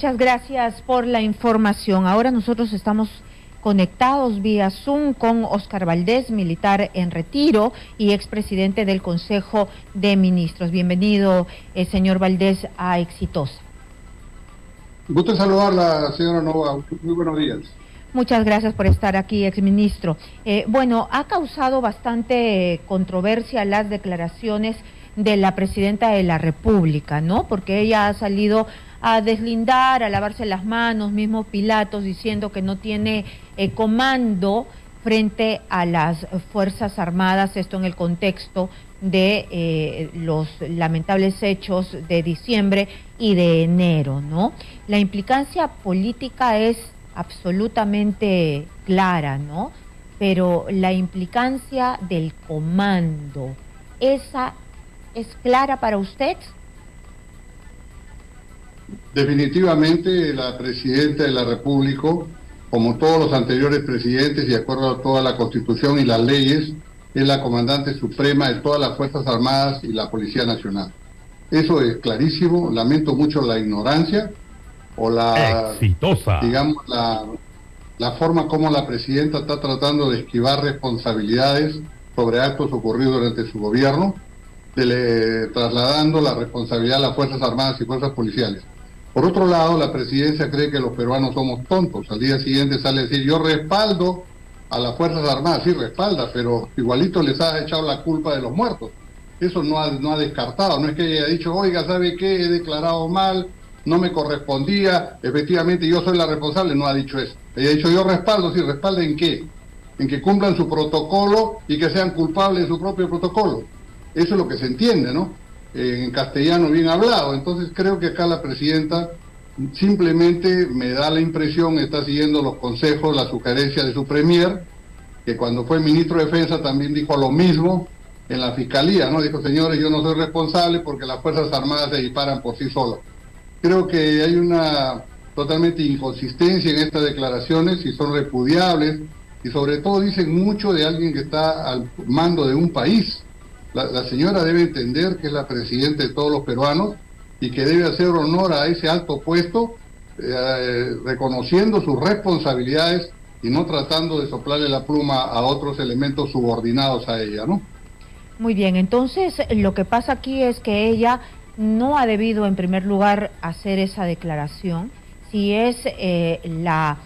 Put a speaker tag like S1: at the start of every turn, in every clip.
S1: Muchas gracias por la información. Ahora nosotros estamos conectados vía Zoom con Óscar Valdés, militar en retiro y expresidente del Consejo de Ministros. Bienvenido, señor Valdés, a Exitosa.
S2: Gusto en saludarla, señora Nova. Muy buenos días.
S1: Muchas gracias por estar aquí, exministro. Bueno, ha causado bastante controversia las declaraciones de la presidenta de la República, ¿no? Porque ella ha salido a deslindar, a lavarse las manos, mismo Pilatos, diciendo que no tiene comando frente a las Fuerzas Armadas, esto en el contexto de los lamentables hechos de diciembre y de enero, ¿no? La implicancia política es absolutamente clara, ¿no? Pero la implicancia del comando, ¿esa es clara para usted?
S2: Definitivamente la presidenta de la República, como todos los anteriores presidentes y de acuerdo a toda la Constitución y las leyes, es la comandante suprema de todas las Fuerzas Armadas y la Policía Nacional. Eso es clarísimo. Lamento mucho la ignorancia o digamos, la forma como la presidenta está tratando de esquivar responsabilidades sobre actos ocurridos durante su gobierno, trasladando la responsabilidad a las Fuerzas Armadas y Fuerzas Policiales. Por otro lado, la presidencia cree que los peruanos somos tontos. Al día siguiente sale a decir, yo respaldo a las Fuerzas Armadas. Sí, respalda, pero igualito les ha echado la culpa de los muertos. Eso no ha descartado. No es que haya dicho, oiga, ¿sabe qué? He declarado mal, no me correspondía, efectivamente yo soy la responsable. No ha dicho eso. Ella ha dicho, yo respaldo. Sí, ¿respalda en qué? En que cumplan su protocolo y que sean culpables de su propio protocolo. Eso es lo que se entiende, ¿no? En castellano bien hablado. Entonces creo que acá la presidenta simplemente me da la impresión está siguiendo los consejos, las sugerencias de su premier, que cuando fue ministro de Defensa también dijo lo mismo en la Fiscalía, ¿no? Dijo, señores, yo no soy responsable porque las Fuerzas Armadas se disparan por sí solas. Creo que hay una totalmente inconsistencia en estas declaraciones y son repudiables y sobre todo dicen mucho de alguien que está al mando de un país. La señora debe entender que es la presidenta de todos los peruanos y que debe hacer honor a ese alto puesto, reconociendo sus responsabilidades y no tratando de soplarle la pluma a otros elementos subordinados a ella, ¿no?
S1: Muy bien, entonces lo que pasa aquí es que ella no ha debido en primer lugar hacer esa declaración. Si es la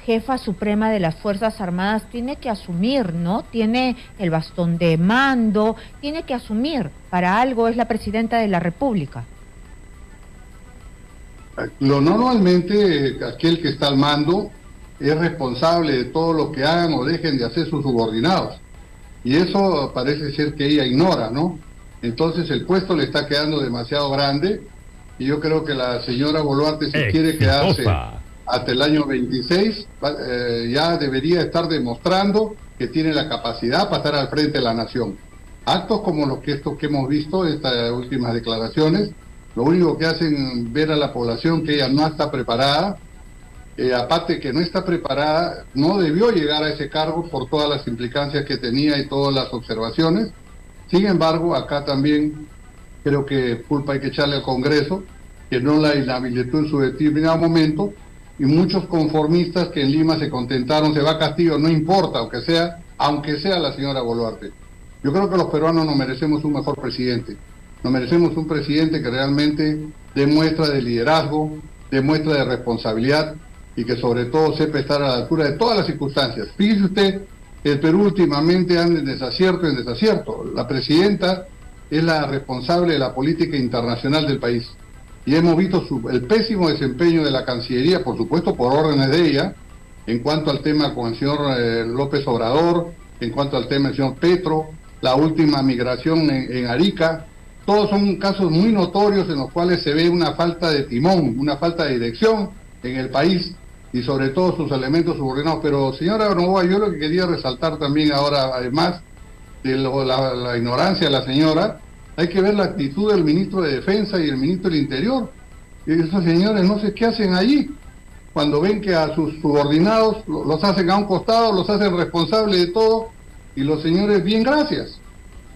S1: jefa suprema de las Fuerzas Armadas, tiene que asumir, ¿no? Tiene el bastón de mando, tiene que asumir, para algo es la presidenta de la República.
S2: Normalmente aquel que está al mando es responsable de todo lo que hagan o dejen de hacer sus subordinados, y eso parece ser que ella ignora, ¿no? Entonces el puesto le está quedando demasiado grande, y yo creo que la señora Boluarte, si quiere quedarse hasta el año 26, ya debería estar demostrando que tiene la capacidad para estar al frente de la nación. Actos como estos que hemos visto, estas últimas declaraciones, lo único que hacen ver a la población que ella no está preparada, aparte que no está preparada, no debió llegar a ese cargo por todas las implicancias que tenía y todas las observaciones. Sin embargo, acá también creo que culpa hay que echarle al Congreso, que no la inhabilitó en su determinado momento, y muchos conformistas que en Lima se contentaron, se va a Castillo, no importa, aunque sea la señora Boluarte. Yo creo que los peruanos nos merecemos un mejor presidente, nos merecemos un presidente que realmente demuestra de liderazgo, demuestra de responsabilidad y que sobre todo sepa estar a la altura de todas las circunstancias. Fíjese usted, el Perú últimamente anda en desacierto. La presidenta es la responsable de la política internacional del país. Y hemos visto el pésimo desempeño de la Cancillería, por supuesto por órdenes de ella, en cuanto al tema con el señor López Obrador, en cuanto al tema del señor Petro, la última migración en Arica. Todos son casos muy notorios en los cuales se ve una falta de timón, una falta de dirección en el país y sobre todo sus elementos subordinados. Pero señora Novoa, yo lo que quería resaltar también ahora, además de la ignorancia de la señora, hay que ver la actitud del ministro de Defensa y el ministro del Interior. Y esos señores no sé qué hacen allí, cuando ven que a sus subordinados los hacen a un costado, los hacen responsables de todo, y los señores, bien, gracias.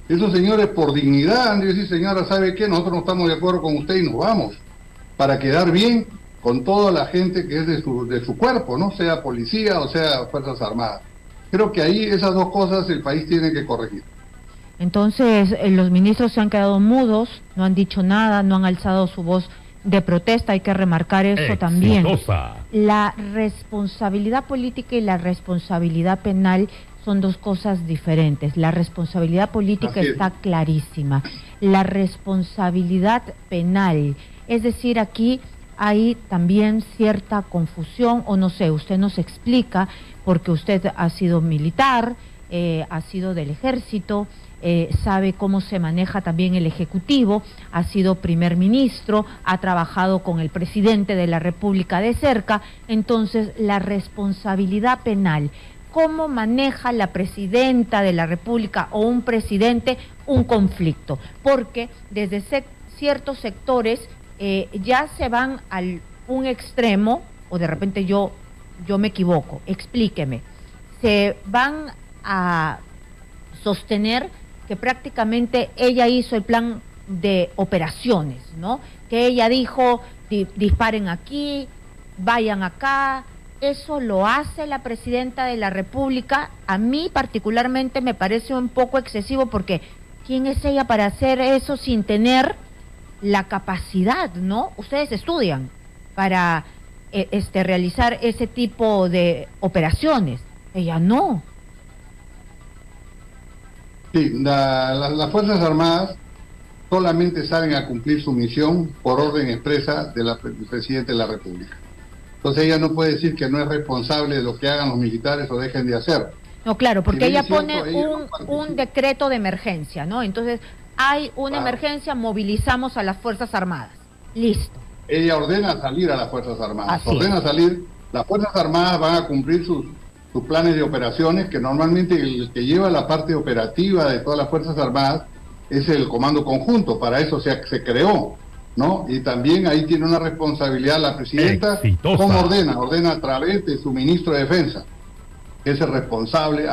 S2: Esos señores por dignidad han de decir, señora, ¿sabe qué? Nosotros no estamos de acuerdo con usted y nos vamos. para quedar bien con toda la gente que es de su cuerpo, ¿no? Sea policía o sea Fuerzas Armadas. Creo que ahí esas dos cosas el país tiene que corregir.
S1: Entonces, los ministros se han quedado mudos, no han dicho nada, no han alzado su voz de protesta, hay que remarcar eso también. La responsabilidad política y la responsabilidad penal son dos cosas diferentes. La responsabilidad política está clarísima. La responsabilidad penal, es decir, aquí hay también cierta confusión, o no sé, usted nos explica, porque usted ha sido militar, ha sido del ejército, sabe cómo se maneja también el Ejecutivo, ha sido primer ministro, ha trabajado con el presidente de la República de cerca. Entonces, la responsabilidad penal, ¿cómo maneja la presidenta de la República o un presidente un conflicto? Porque desde ciertos sectores ya se van a un extremo, o de repente yo me equivoco, explíqueme, se van a sostener que prácticamente ella hizo el plan de operaciones, ¿no? Que ella dijo, disparen aquí, vayan acá. Eso lo hace la presidenta de la República. A mí particularmente me parece un poco excesivo, porque ¿quién es ella para hacer eso sin tener la capacidad, ¿no? Ustedes estudian para realizar ese tipo de operaciones. Ella no.
S2: Sí, las Fuerzas Armadas solamente salen a cumplir su misión por orden expresa del presidente de la República. Entonces ella no puede decir que no es responsable de lo que hagan los militares o dejen de hacer.
S1: No, claro, porque ella pone un decreto de emergencia, ¿no? Entonces hay una emergencia, movilizamos a las Fuerzas Armadas. Listo.
S2: Ella ordena salir a las Fuerzas Armadas.
S1: Salir,
S2: las Fuerzas Armadas van a cumplir sus planes de operaciones, que normalmente el que lleva la parte operativa de todas las Fuerzas Armadas es el Comando Conjunto. Para eso se creó, ¿no? Y también ahí tiene una responsabilidad la presidenta. ¿Cómo ordena? Ordena a través de su ministro de Defensa, que es el responsable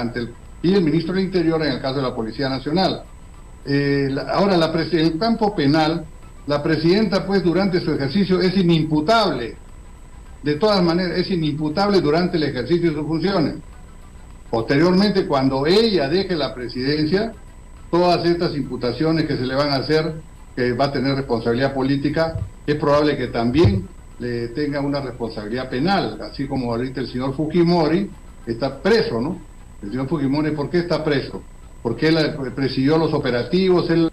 S2: y el ministro del Interior en el caso de la Policía Nacional. Ahora, en el campo penal, la presidenta, pues, durante su ejercicio es inimputable. De todas maneras, es inimputable durante el ejercicio de sus funciones. Posteriormente, cuando ella deje la presidencia, todas estas imputaciones que se le van a hacer, que va a tener responsabilidad política, es probable que también le tenga una responsabilidad penal, así como ahorita el señor Fujimori está preso, ¿no? El señor Fujimori, ¿por qué está preso? Porque él presidió los operativos, él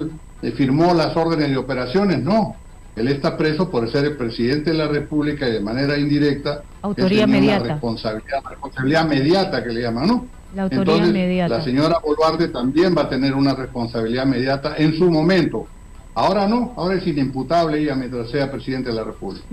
S2: firmó las órdenes de operaciones. No, él está preso por ser el presidente de la República y de manera indirecta
S1: autoría mediata,
S2: una responsabilidad mediata que le llaman, ¿no?
S1: La autoría mediata.
S2: La señora Boluarte también va a tener una responsabilidad mediata en su momento. Ahora no, ahora es inimputable ella mientras sea presidente de la República.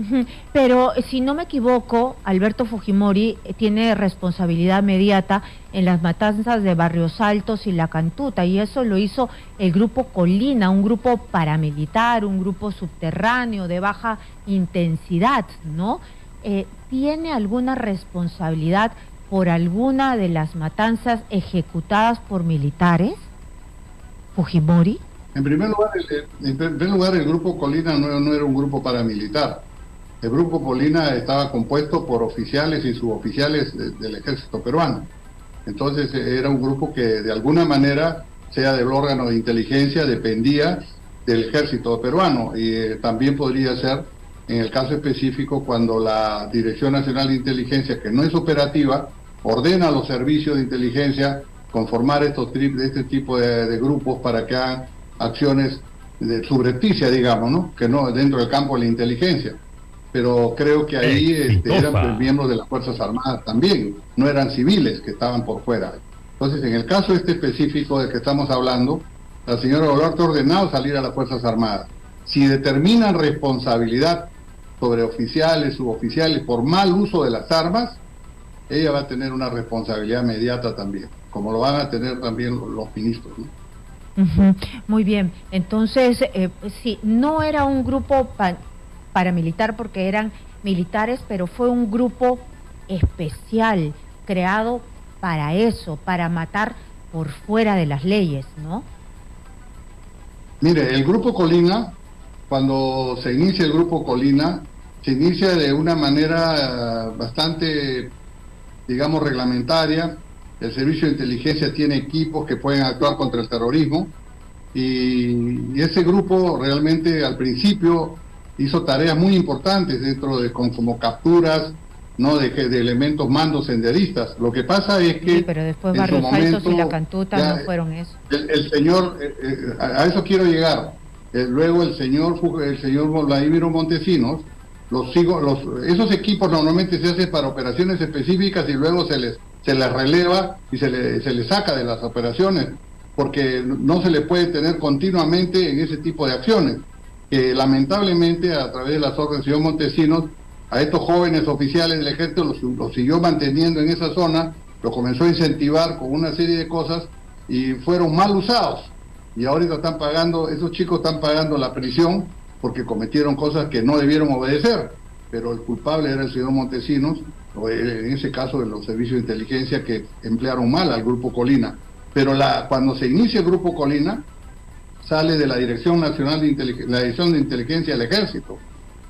S1: Pero si no me equivoco, Alberto Fujimori tiene responsabilidad mediata en las matanzas de Barrios Altos y La Cantuta, y eso lo hizo el Grupo Colina, un grupo paramilitar, un grupo subterráneo de baja intensidad, ¿no? ¿Tiene alguna responsabilidad por alguna de las matanzas ejecutadas por militares, Fujimori?
S2: En primer lugar, el Grupo Colina no era un grupo paramilitar. El Grupo Colina estaba compuesto por oficiales y suboficiales del ejército peruano. Entonces era un grupo que de alguna manera, sea del órgano de inteligencia, dependía del ejército peruano. Y también podría ser, en el caso específico, cuando la Dirección Nacional de Inteligencia, que no es operativa, ordena a los servicios de inteligencia conformar este tipo de grupos para que hagan acciones de subrepticia, digamos, ¿no? Que no dentro del campo de la inteligencia. Pero creo que ahí eran pues, miembros de las Fuerzas Armadas también, no eran civiles que estaban por fuera. Entonces, en el caso específico del que estamos hablando, la señora Boluarte ha ordenado salir a las Fuerzas Armadas. Si determinan responsabilidad sobre oficiales, suboficiales, por mal uso de las armas, ella va a tener una responsabilidad inmediata también, como lo van a tener también los ministros, ¿no?
S1: Muy bien, entonces, sí, no era un grupo paramilitar porque eran militares, pero fue un grupo especial, creado para eso, para matar por fuera de las leyes, ¿no?
S2: Mire, el Grupo Colina cuando se inicia el Grupo Colina, se inicia de una manera bastante, digamos, reglamentaria. El Servicio de Inteligencia tiene equipos que pueden actuar contra el terrorismo, y ese grupo realmente al principio hizo tareas muy importantes dentro de como capturas, ¿no?, de elementos mandos senderistas. Lo que pasa es que
S1: sí, pero después Barrios Falsos y La Cantuta no fueron eso.
S2: El señor, a eso quiero llegar. Luego el señor Vladimiro Montesinos, esos equipos normalmente se hacen para operaciones específicas y luego se les releva y se les saca de las operaciones, porque no se le puede tener continuamente en ese tipo de acciones, que lamentablemente a través de las órdenes del señor Montesinos, a estos jóvenes oficiales del ejército los siguió manteniendo en esa zona, los comenzó a incentivar con una serie de cosas y fueron mal usados. Y ahorita esos chicos están pagando la prisión porque cometieron cosas que no debieron obedecer, pero el culpable era el señor Montesinos, o en ese caso de los servicios de inteligencia que emplearon mal al Grupo Colina. Pero cuando se inicia el Grupo Colina, sale de la Dirección Nacional la Dirección de Inteligencia del Ejército,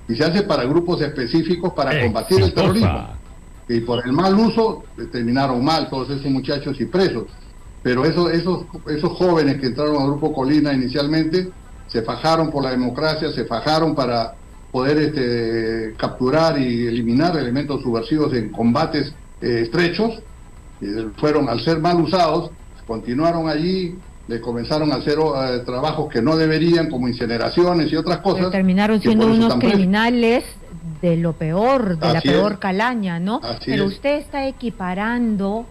S2: y se hace para grupos específicos para combatir el terrorismo. Y por el mal uso terminaron mal todos esos muchachos y presos. Pero esos jóvenes que entraron al Grupo Colina inicialmente se fajaron por la democracia, se fajaron para poder capturar y eliminar elementos subversivos en combates estrechos. Fueron, al ser mal usados, continuaron allí, le comenzaron a hacer trabajos que no deberían, como incineraciones y otras cosas.
S1: Pero terminaron siendo unos criminales de lo peor, de la peor calaña, ¿no? Pero usted está equiparando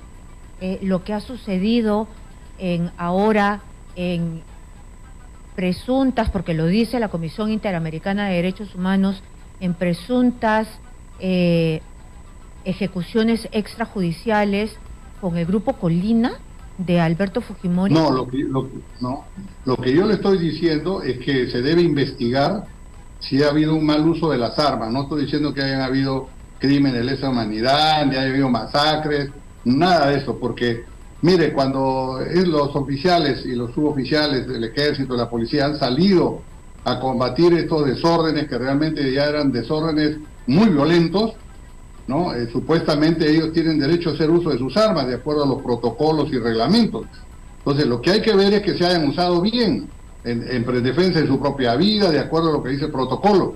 S1: lo que ha sucedido ahora en presuntas, porque lo dice la Comisión Interamericana de Derechos Humanos, en presuntas ejecuciones extrajudiciales con el Grupo Colina de Alberto Fujimori.
S2: No, lo que yo le estoy diciendo es que se debe investigar si ha habido un mal uso de las armas. No estoy diciendo que hayan habido crímenes de lesa humanidad, ni haya habido masacres, nada de eso, porque mire, cuando los oficiales y los suboficiales del ejército, de la policía, han salido a combatir estos desórdenes que realmente ya eran desórdenes muy violentos, ¿no? Supuestamente ellos tienen derecho a hacer uso de sus armas de acuerdo a los protocolos y reglamentos. Entonces lo que hay que ver es que se hayan usado bien en defensa de su propia vida, de acuerdo a lo que dice el protocolo.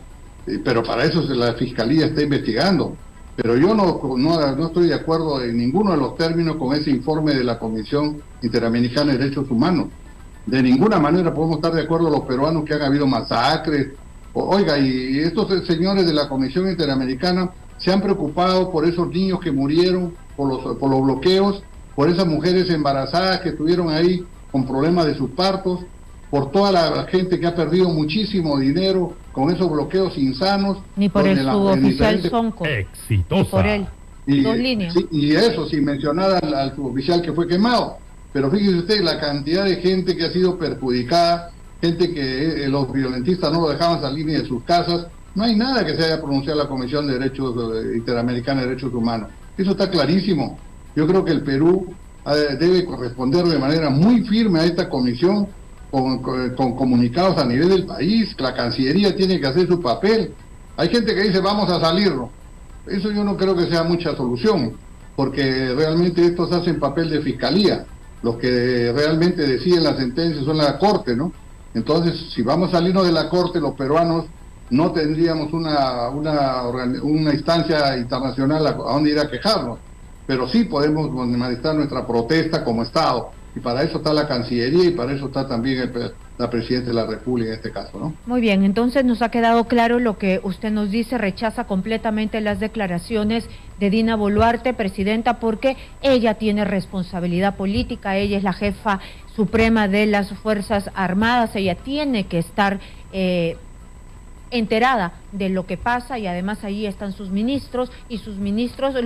S2: Pero para eso la Fiscalía está investigando. Pero yo no estoy de acuerdo en ninguno de los términos con ese informe de la Comisión Interamericana de Derechos Humanos. De ninguna manera podemos estar de acuerdo los peruanos que han habido masacres. Oiga, y estos señores de la Comisión Interamericana se han preocupado por esos niños que murieron, por los bloqueos, por esas mujeres embarazadas que estuvieron ahí con problemas de sus partos, por toda la gente que ha perdido muchísimo dinero con esos bloqueos insanos.
S1: Ni por el suboficial Sonco.
S3: Exitosa.
S1: Ni por él. Dos líneas.
S2: Sí, y eso sin mencionar al suboficial que fue quemado. Pero fíjese usted la cantidad de gente que ha sido perjudicada, gente que los violentistas no lo dejaban salir ni de sus casas. No hay nada que se haya pronunciado la Comisión de Derechos Interamericana de Derechos Humanos. Eso está clarísimo. Yo creo que el Perú debe corresponder de manera muy firme a esta comisión con comunicados a nivel del país. La Cancillería tiene que hacer su papel. Hay gente que dice vamos a salirlo. Eso yo no creo que sea mucha solución, porque realmente estos hacen papel de fiscalía. Los que realmente deciden las sentencias son la Corte, ¿no? Entonces, si vamos a salirnos de la Corte, los peruanos no tendríamos una instancia internacional a donde ir a quejarnos, pero sí podemos manifestar nuestra protesta como Estado, y para eso está la Cancillería y para eso está también la Presidenta de la República en este caso, ¿no?
S1: Muy bien, entonces nos ha quedado claro lo que usted nos dice, rechaza completamente las declaraciones de Dina Boluarte, presidenta, porque ella tiene responsabilidad política, ella es la jefa suprema de las Fuerzas Armadas, ella tiene que estar enterada de lo que pasa, y además ahí están sus ministros, y los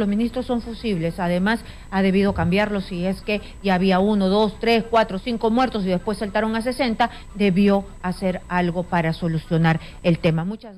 S1: ministros son fusibles. Además ha debido cambiarlos si es que ya había 1, 2, 3, 4, 5 muertos y después saltaron a 60, debió hacer algo para solucionar el tema. Muchas